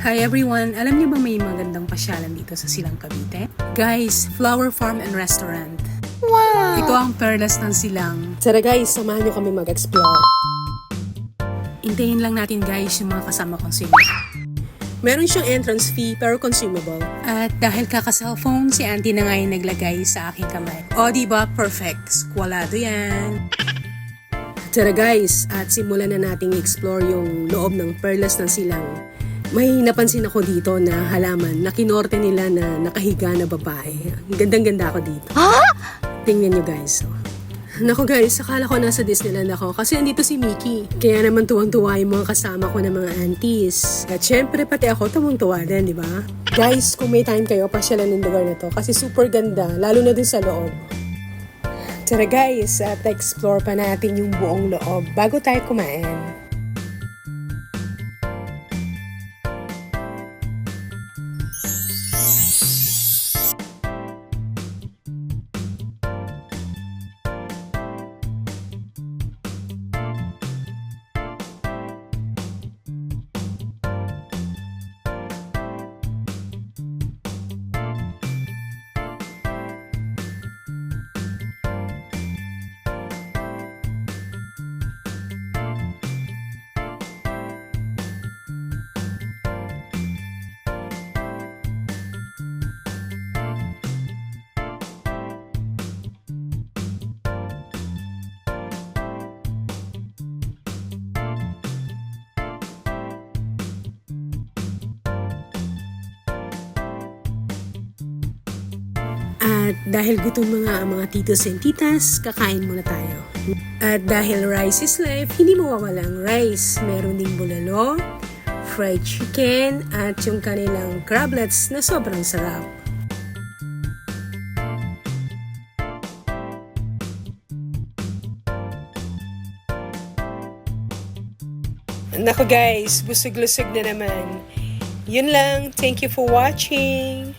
Hi everyone! Alam niyo ba may magandang pasyalan dito sa Silang Cavite? Guys, Flower Farm and Restaurant. Wow! Ito ang perlas ng Silang. Tara guys, samahan niyo kami mag-explore. Intayin lang natin guys yung mga kasama kong sila. Meron siyang entrance fee pero consumable. At dahil kaka-cellphone, si auntie na nga yung naglagay sa aking kamay. O diba? Perfect! Squalado yan! Tara guys, at simulan na nating explore yung loob ng perlas ng Silang. May napansin ako dito na halaman na kinorte nila na nakahiga na babae. Gandang-ganda ako dito. Tingnan nyo guys. Oh. Naku guys, akala ko nasa Disneyland ako kasi andito si Mickey. Kaya naman tuwang-tuwa yung mga kasama ko ng mga aunties. At syempre pati ako tuwang-tuwa din, di ba? Guys, kung may time kayo, pasyalan ng lugar na to kasi super ganda, lalo na din sa loob. Tara guys, at explore pa natin yung buong loob bago tayo kumain. At dahil gutom mga titos and titas, kakain muna tayo. At dahil rice is life, hindi mawawalang rice. Meron ding bulalo, fried chicken, at yung kanilang crablets na sobrang sarap. Nako guys, busog-lusog na naman. Yun lang, thank you for watching.